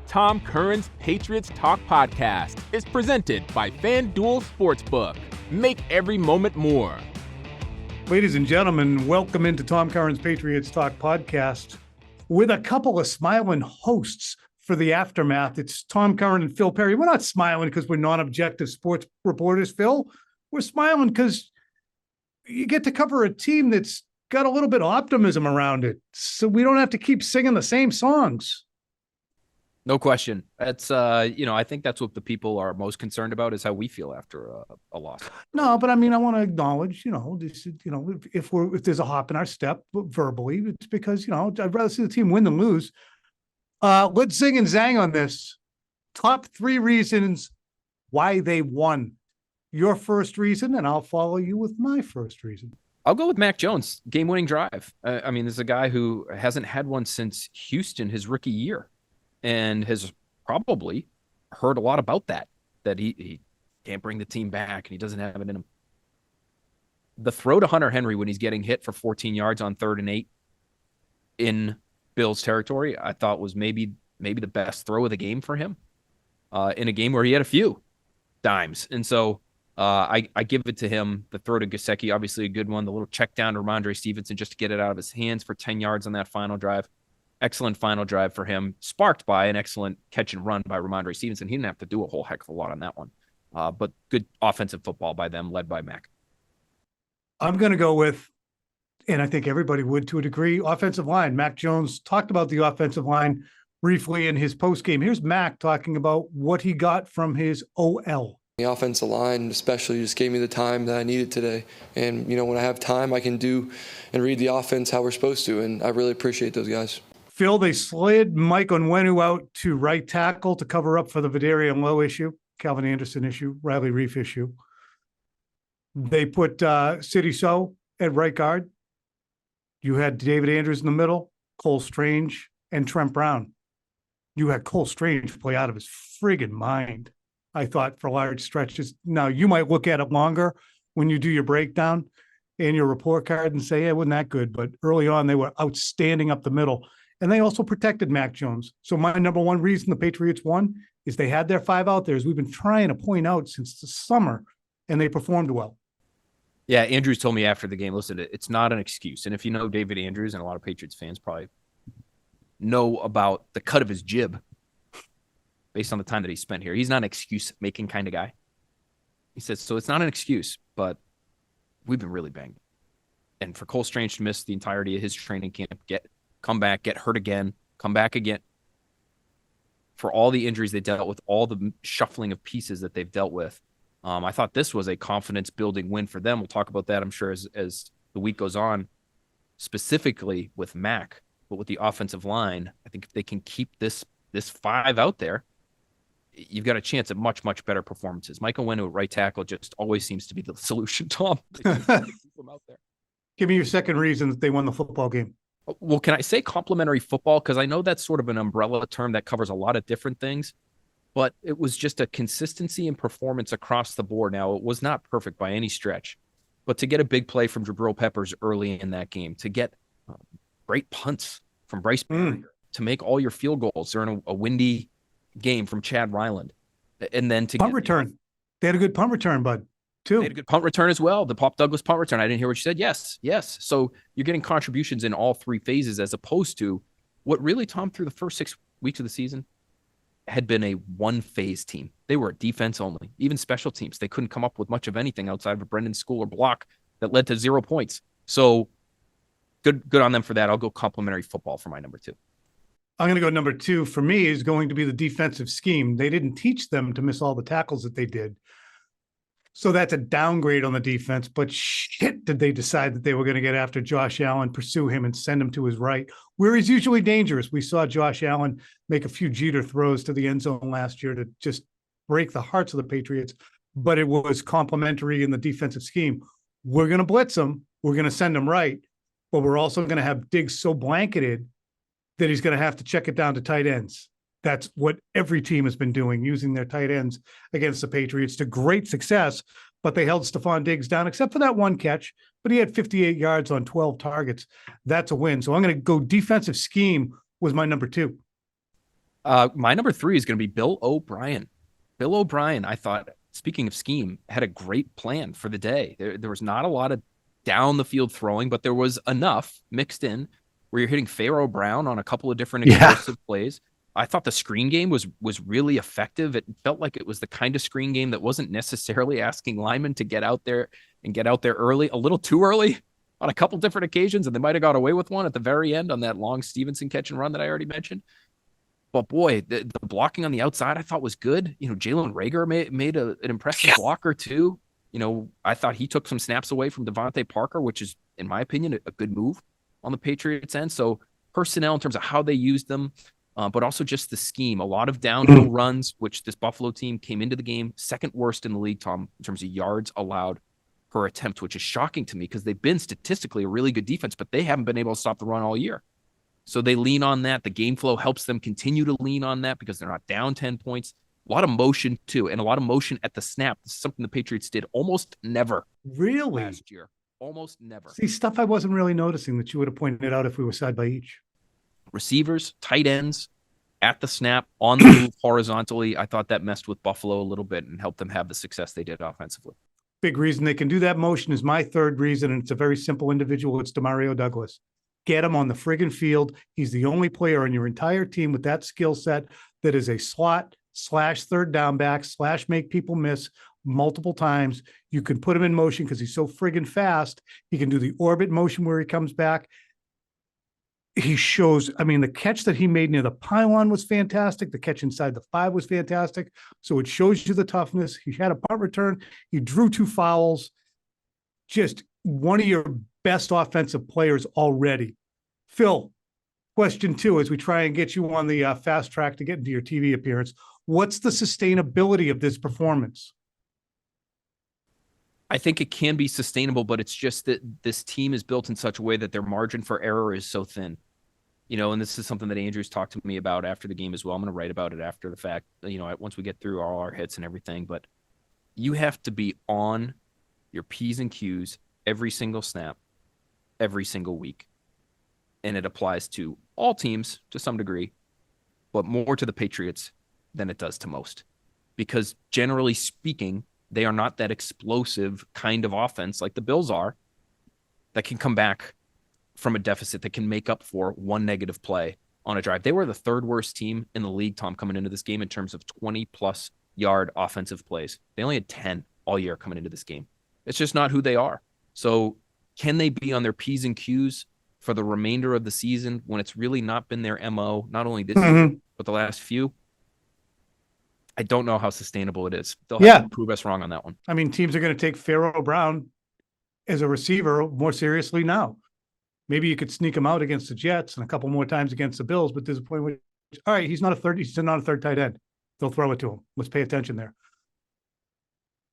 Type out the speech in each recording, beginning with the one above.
Tom Curran's Patriots Talk podcast is presented by FanDuel Sportsbook. Make every moment more. Ladies and gentlemen, welcome into Tom Curran's Patriots Talk podcast with a couple of smiling hosts for the aftermath. It's Tom Curran and Phil Perry. We're not smiling because we're non-objective sports reporters, Phil. We're smiling because you get to cover a team that's got a little bit of optimism around it, so we don't have to keep singing the same songs. No question. That's, I think that's what the people are most concerned about is how we feel after a loss. No, but I mean, I want to acknowledge, this, if there's a hop in our step verbally, it's because, I'd rather see the team win than lose. Let's zing and zang on this. Top 3 reasons why they won. Your first reason, and I'll follow you with my first reason. I'll go with Mac Jones, game-winning drive. This is a guy who hasn't had one since Houston, his rookie year, and has probably heard a lot about that he can't bring the team back and he doesn't have it in him. The throw to Hunter Henry when he's getting hit for 14 yards on 3rd and 8 in Bills territory, I thought was maybe the best throw of the game for him in a game where he had a few dimes. And so I give it to him. The throw to Gesicki, obviously a good one. The little check down to Ramondre Stevenson just to get it out of his hands for 10 yards on that final drive. Excellent final drive for him, sparked by an excellent catch and run by Ramondre Stevenson. He didn't have to do a whole heck of a lot on that one. But good offensive football by them, led by Mac. I'm going to go with, and I think everybody would to a degree, offensive line. Mac Jones talked about the offensive line briefly in his postgame. Here's Mac talking about what he got from his OL. The offensive line especially just gave me the time that I needed today. And, when I have time, I can do and read the offense how we're supposed to. And I really appreciate those guys. Phil, they slid Mike Onwenu out to right tackle to cover up for the Vidarian Lowe issue, Calvin Anderson issue, Riley Reif issue. They put City So at right guard. You had David Andrews in the middle, Cole Strange, and Trent Brown. You had Cole Strange play out of his friggin' mind, I thought, for large stretches. Now, you might look at it longer when you do your breakdown and your report card and say, yeah, it wasn't that good. But early on, they were outstanding up the middle. And they also protected Mac Jones. So my number one reason the Patriots won is they had their 5 out there, as we've been trying to point out since the summer, and they performed well. Yeah, Andrews told me after the game, listen, it's not an excuse. And if you know David Andrews, and a lot of Patriots fans probably know about the cut of his jib based on the time that he spent here, he's not an excuse-making kind of guy. He says, so it's not an excuse, but we've been really banged. And for Cole Strange to miss the entirety of his training camp, come back, get hurt again, come back again. For all the injuries they dealt with, all the shuffling of pieces that they've dealt with, I thought this was a confidence-building win for them. We'll talk about that, I'm sure, as the week goes on, specifically with Mac. But with the offensive line, I think if they can keep this 5 out there, you've got a chance at much, much better performances. Michael Onwenu at right tackle just always seems to be the solution, Tom. Keep him out there. Give me your second reason that they won the football game. Well, can I say complementary football? Because I know that's sort of an umbrella term that covers a lot of different things, but it was just a consistency in performance across the board. Now, it was not perfect by any stretch, but to get a big play from Jabril Peppers early in that game, to get great punts from Bryce Barrier, to make all your field goals during a windy game from Chad Ryland, and then to punt return. They had a good punt return, bud. Too. They had a good punt return as well. The Pop Douglas punt return. I didn't hear what you said. Yes. So you're getting contributions in all 3 phases as opposed to what really, Tom, through the first 6 weeks of the season had been a one-phase team. They were defense only. Even special teams, they couldn't come up with much of anything outside of a Brendan Schooler block that led to 0 points. So good on them for that. I'll go complimentary football for my number 2. I'm going to go number 2 for me is going to be the defensive scheme. They didn't teach them to miss all the tackles that they did. So that's a downgrade on the defense, but shit, did they decide that they were going to get after Josh Allen, pursue him, and send him to his right, where he's usually dangerous. We saw Josh Allen make a few Jeter throws to the end zone last year to just break the hearts of the Patriots, but it was complementary in the defensive scheme. We're going to blitz him. We're going to send him right, but we're also going to have Diggs so blanketed that he's going to have to check it down to tight ends. That's what every team has been doing, using their tight ends against the Patriots to great success, but they held Stephon Diggs down, except for that one catch, but he had 58 yards on 12 targets. That's a win. So I'm going to go defensive scheme was my number 2. My number 3 is going to be Bill O'Brien. Bill O'Brien, I thought, speaking of scheme, had a great plan for the day. There was not a lot of down the field throwing, but there was enough mixed in where you're hitting Pharaoh Brown on a couple of different explosive plays. I thought the screen game was really effective. It felt like it was the kind of screen game that wasn't necessarily asking linemen to get out there early, a little too early on a couple different occasions, and they might have got away with one at the very end on that long Stevenson catch and run that I already mentioned. But boy, the blocking on the outside I thought was good. Jalen Reagor made an impressive blocker too. I thought he took some snaps away from Devontae Parker, which is, in my opinion, a good move on the Patriots end. So personnel in terms of how they used them, but also just the scheme. A lot of downhill runs, which this Buffalo team came into the game second worst in the league, Tom, in terms of yards allowed per attempt, which is shocking to me because they've been statistically a really good defense, but they haven't been able to stop the run all year. So they lean on that. The game flow helps them continue to lean on that because they're not down 10 points. A lot of motion, too, and a lot of motion at the snap. This is something the Patriots did almost never last year. Almost never. See, stuff I wasn't really noticing that you would have pointed out if we were side by each. Receivers, tight ends, at the snap, on the move horizontally. I thought that messed with Buffalo a little bit and helped them have the success they did offensively. Big reason they can do that motion is my third reason, and it's a very simple individual. It's Demario Douglas. Get him on the friggin' field. He's the only player on your entire team with that skill set that is a slot / third down back / make people miss multiple times. You can put him in motion because he's so friggin' fast. He can do the orbit motion where he comes back. He shows, the catch that he made near the pylon was fantastic. The catch inside the 5 was fantastic. So it shows you the toughness. He had a punt return. He drew 2 fouls. Just one of your best offensive players already. Phil, question 2, as we try and get you on the fast track to get into your TV appearance, what's the sustainability of this performance? I think it can be sustainable, but it's just that this team is built in such a way that their margin for error is so thin. And this is something that Andrews talked to me about after the game as well. I'm going to write about it after the fact, once we get through all our hits and everything. But you have to be on your P's and Q's every single snap, every single week. And it applies to all teams to some degree, but more to the Patriots than it does to most. Because generally speaking, they are not that explosive kind of offense like the Bills are that can come back from a deficit, that can make up for one negative play on a drive. They were the 3rd worst team in the league, Tom, coming into this game in terms of 20-plus yard offensive plays. They only had 10 all year coming into this game. It's just not who they are. So can they be on their P's and Q's for the remainder of the season when it's really not been their MO, not only this year, but the last few? I don't know how sustainable it is. They'll have to prove us wrong on that one. Teams are going to take Pharaoh Brown as a receiver more seriously now. Maybe you could sneak him out against the Jets and a couple more times against the Bills, but there's a point where, all right, he's not a third tight end. They'll throw it to him. Let's pay attention there.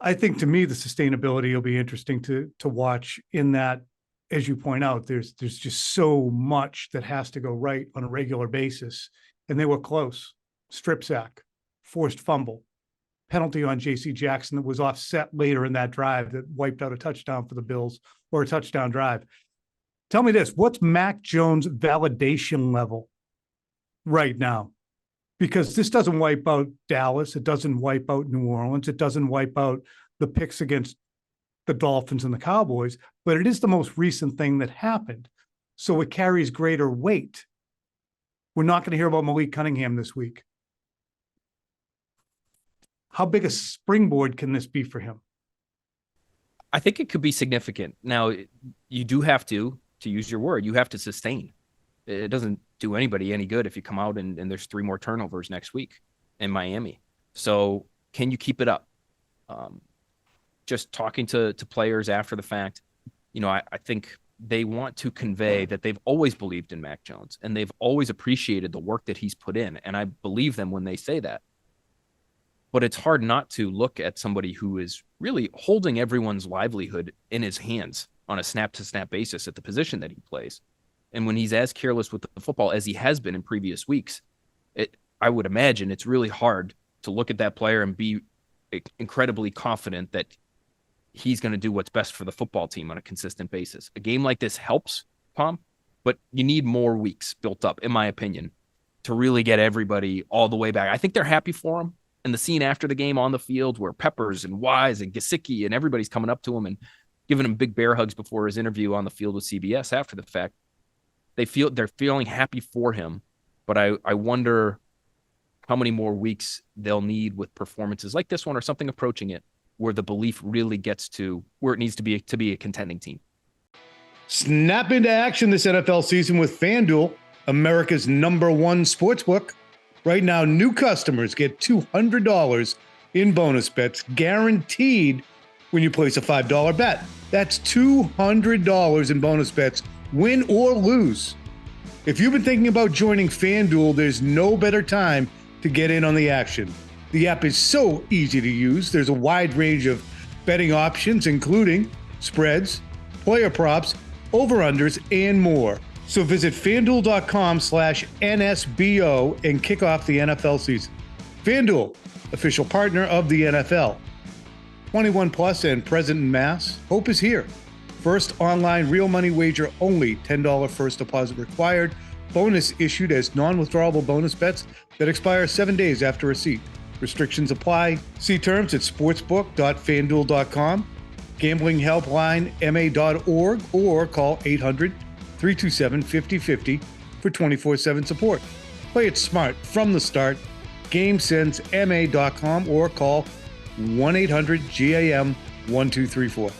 I think, to me, the sustainability will be interesting to watch in that, as you point out, there's just so much that has to go right on a regular basis. And they were close. Strip sack, forced fumble, penalty on J.C. Jackson that was offset later in that drive that wiped out a touchdown for the Bills, or a touchdown drive. Tell me this, what's Mac Jones' validation level right now? Because this doesn't wipe out Dallas. It doesn't wipe out New Orleans. It doesn't wipe out the picks against the Dolphins and the Cowboys, but it is the most recent thing that happened. So it carries greater weight. We're not going to hear about Malik Cunningham this week. How big a springboard can this be for him? I think it could be significant. Now, you do have to use your word, you have to sustain. It doesn't do anybody any good if you come out and there's 3 more turnovers next week in Miami. So can you keep it up? Just talking to players after the fact, I think they want to convey that they've always believed in Mac Jones and they've always appreciated the work that he's put in. And I believe them when they say that. But it's hard not to look at somebody who is really holding everyone's livelihood in his hands on a snap-to-snap basis at the position that he plays. And when he's as careless with the football as he has been in previous weeks, I would imagine it's really hard to look at that player and be incredibly confident that he's going to do what's best for the football team on a consistent basis. A game like this helps, Tom, but you need more weeks built up, in my opinion, to really get everybody all the way back. I think they're happy for him. And the scene after the game on the field where Peppers and Wise and Gesicki and everybody's coming up to him and giving him big bear hugs before his interview on the field with CBS after the fact. They're feeling happy for him, but I wonder how many more weeks they'll need with performances like this one or something approaching it, where the belief really gets to where it needs to be a contending team. Snap into action this NFL season with FanDuel, America's #1 sportsbook. Right now, new customers get $200 in bonus bets guaranteed when you place a $5 bet. That's $200 in bonus bets, win or lose. If you've been thinking about joining FanDuel, there's no better time to get in on the action. The app is so easy to use. There's a wide range of betting options, including spreads, player props, over-unders, and more. So visit FanDuel.com/NSBO and kick off the NFL season. FanDuel, official partner of the NFL. 21 plus and present in Mass. Hope is here. First online real money wager only. $10 first deposit required. Bonus issued as non-withdrawable bonus bets that expire 7 days after receipt. Restrictions apply. See terms at sportsbook.fanduel.com. Gambling helpline ma.org or call 800-327-5050 for 24/7 support. Play it smart from the start. GameSenseMA.com or call 1-800-GAM-1234.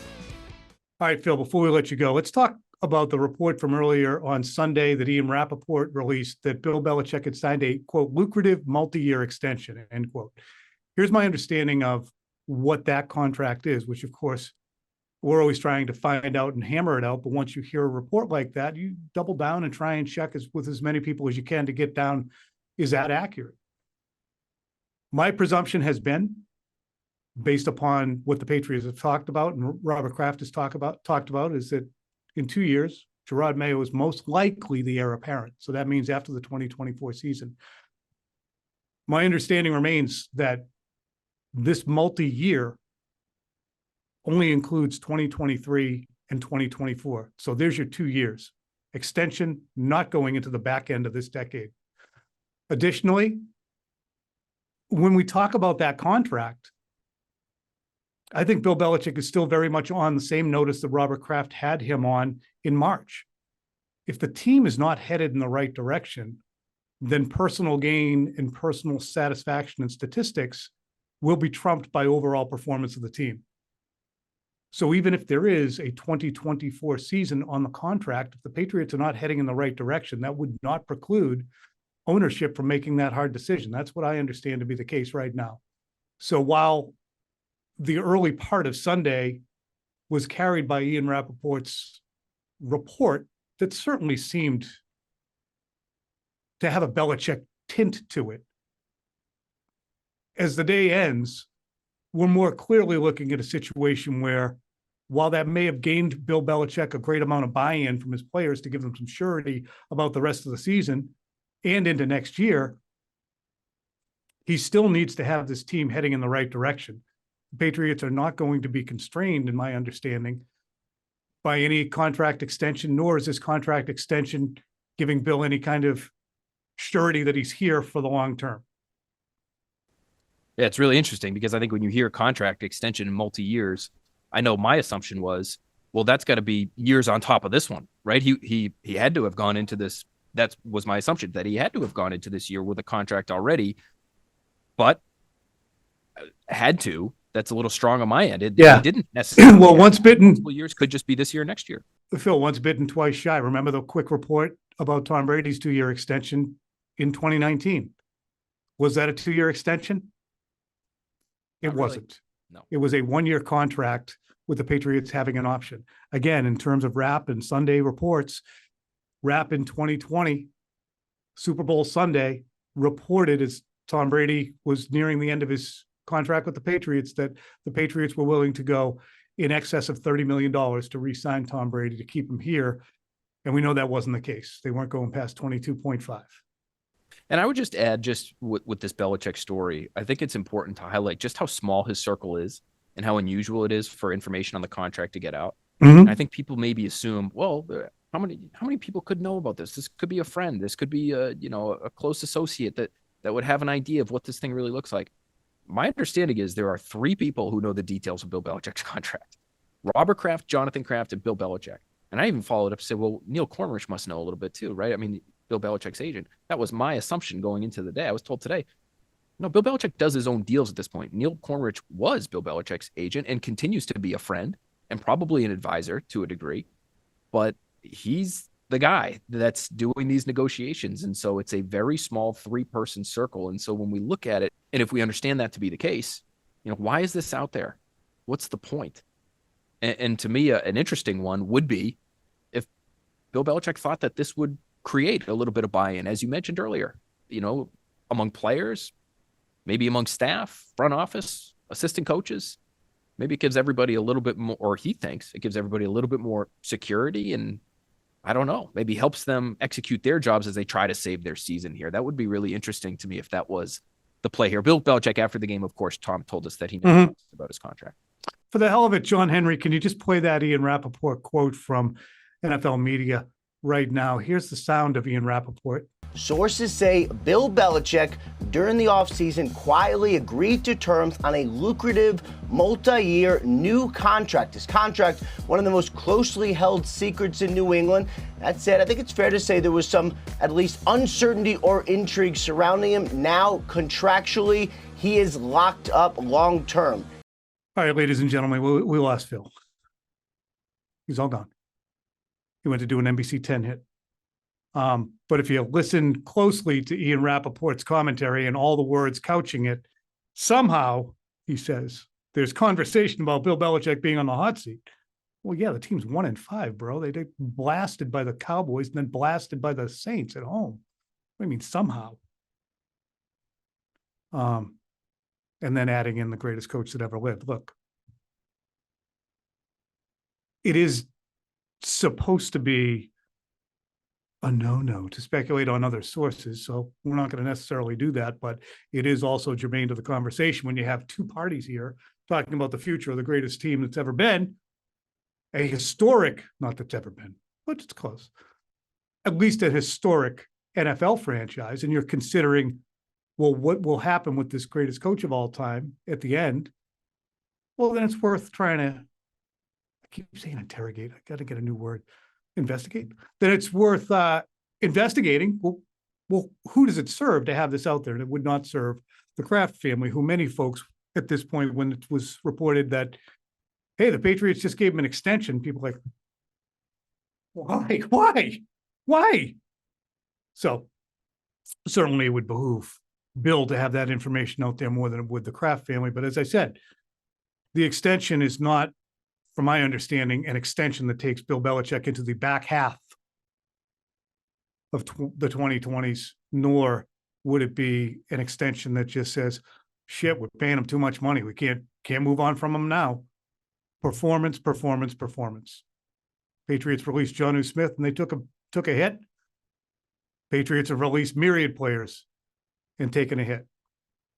All right, Phil, before we let you go, let's talk about the report from earlier on Sunday that Ian Rappaport released that Bill Belichick had signed a, quote, lucrative multi-year extension, end quote. Here's my understanding of what that contract is, which, of course, we're always trying to find out and hammer it out. But once you hear a report like that, you double down and try and check with as many people as you can to get down, is that accurate? My presumption has been, based upon what the Patriots have talked about and Robert Kraft has talked about, is that in 2 years, Gerard Mayo is most likely the heir apparent. So that means after the 2024 season. My understanding remains that this multi-year only includes 2023 and 2024. So there's your 2 years. Extension not going into the back end of this decade. Additionally, when we talk about that contract, I think Bill Belichick is still very much on the same notice that Robert Kraft had him on in March. If the team is not headed in the right direction, then personal gain and personal satisfaction and statistics will be trumped by overall performance of the team. So even if there is a 2024 season on the contract, if the Patriots are not heading in the right direction, that would not preclude ownership from making that hard decision. That's what I understand to be the case right now. So while the early part of Sunday was carried by Ian Rappaport's report that certainly seemed to have a Belichick tint to it, as the day ends, we're more clearly looking at a situation where, while that may have gained Bill Belichick a great amount of buy-in from his players to give them some surety about the rest of the season and into next year, he still needs to have this team heading in the right direction. The Patriots are not going to be constrained, in my understanding, by any contract extension, nor is this contract extension giving Bill any kind of surety that he's here for the long term. Yeah, it's really interesting because I think when you hear contract extension in multi-years, I know my assumption was, well, that's got to be years on top of this one, right? He had to have gone into this. That was my assumption, that he had to have gone into this year with a contract already, but had to. That's a little strong on my end. It didn't necessarily. Well, once bitten, multiple years could just be this year, next year. Phil, once bitten, twice shy. Remember the quick report about Tom Brady's 2-year extension in 2019? Was that a 2-year extension? It wasn't. No. It was a 1-year contract with the Patriots having an option. Again, in terms of Rapp and Sunday reports, Rapp in 2020, Super Bowl Sunday, reported as Tom Brady was nearing the end of his contract with the Patriots that the Patriots were willing to go in excess of $30 million to re-sign Tom Brady to keep him here. And we know that wasn't the case. They weren't going past 22.5. And I would just add, just with this Belichick story, I think it's important to highlight just how small his circle is and how unusual it is for information on the contract to get out. Mm-hmm. And I think people maybe assume, well, How many people could know about this? This could be a friend. This could be a close associate that would have an idea of what this thing really looks like. My understanding is there are 3 people who know the details of Bill Belichick's contract: Robert Kraft, Jonathan Kraft, and Bill Belichick. And I even followed up and said, well, Neil Cornrich must know a little bit too, right? I mean, Bill Belichick's agent. That was my assumption going into the day. I was told today, no, Bill Belichick does his own deals at this point. Neil Cornrich was Bill Belichick's agent and continues to be a friend and probably an advisor to a degree, but he's the guy that's doing these negotiations. And so it's a very small 3-person circle. And so when we look at it, and if we understand that to be the case, why is this out there? What's the point? And to me, an interesting one would be if Bill Belichick thought that this would create a little bit of buy-in, as you mentioned earlier, among players, maybe among staff, front office, assistant coaches. Maybe it gives everybody a little bit more, or he thinks it gives everybody a little bit more security, and I don't know, maybe helps them execute their jobs as they try to save their season here. That would be really interesting to me if that was the play here. Bill Belichick, after the game, of course, Tom told us that he knows about his contract. For the hell of it, John Henry, can you just play that Ian Rappaport quote from NFL media right now? Here's the sound of Ian Rappaport. Sources say Bill Belichick, during the offseason, quietly agreed to terms on a lucrative multi-year new contract. His contract, one of the most closely held secrets in New England. That said, I think it's fair to say there was some, at least, uncertainty or intrigue surrounding him. Now, contractually, he is locked up long-term. All right, ladies and gentlemen, we lost Phil. He's all gone. He went to do an NBC 10 hit. But if you listen closely to Ian Rappaport's commentary and all the words couching it, somehow, he says, there's conversation about Bill Belichick being on the hot seat. Well, yeah, the team's 1-5, bro. They get blasted by the Cowboys and then blasted by the Saints at home. What do you mean, somehow? And then adding in the greatest coach that ever lived. Look, it is supposed to be a no-no to speculate on other sources. So we're not going to necessarily do that, but it is also germane to the conversation when you have 2 parties here talking about the future of the greatest team that's ever been, a historic, not that's ever been, but it's close, at least a historic NFL franchise. And you're considering, well, what will happen with this greatest coach of all time at the end? Well, then it's worth trying to, I keep saying interrogate, I got to get a new word, investigate. Then it's worth investigating. Well, who does it serve to have this out there? And it would not serve the Kraft family, who many folks at this point, when it was reported that, hey, the Patriots just gave him an extension, people like, why? So certainly it would behoove Bill to have that information out there more than it would the Kraft family. But as I said, the extension is not, from my understanding, an extension that takes Bill Belichick into the back half of the 2020s, nor would it be an extension that just says, shit, we're paying him too much money. We can't move on from him now. Performance. Patriots released Jonnu Smith and they took a hit. Patriots have released myriad players and taken a hit.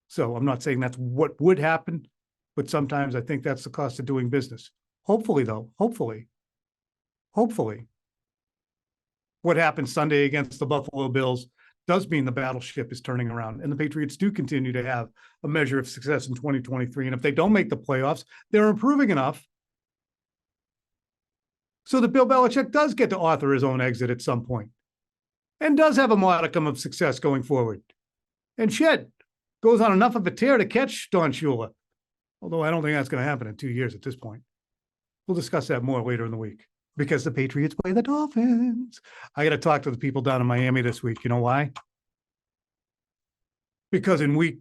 So I'm not saying that's what would happen, but sometimes I think that's the cost of doing business. Hopefully, what happened Sunday against the Buffalo Bills does mean the battleship is turning around and the Patriots do continue to have a measure of success in 2023. And if they don't make the playoffs, they're improving enough so that Bill Belichick does get to author his own exit at some point and does have a modicum of success going forward. And shit, goes on enough of a tear to catch Don Shula. Although I don't think that's going to happen in 2 years at this point. We'll discuss that more later in the week because the Patriots play the Dolphins. I got to talk to the people down in Miami this week. You know why? Because in week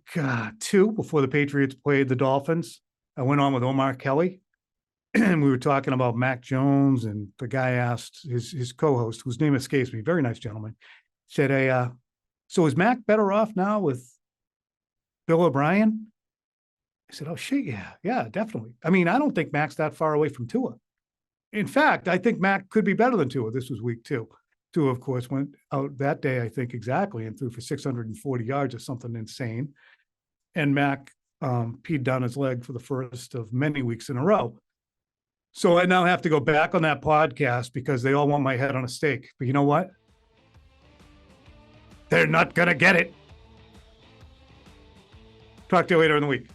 2, before the Patriots played the Dolphins, I went on with Omar Kelly and we were talking about Mac Jones, and the guy asked his co-host, whose name escapes me, very nice gentleman, said, hey, so is Mac better off now with Bill O'Brien? I said, oh, shit, yeah, definitely. I mean, I don't think Mac's that far away from Tua. In fact, I think Mac could be better than Tua. This was week 2. Tua, of course, went out that day, I think, exactly, and threw for 640 yards or something insane. And Mac peed down his leg for the first of many weeks in a row. So I now have to go back on that podcast because they all want my head on a stake. But you know what? They're not going to get it. Talk to you later in the week.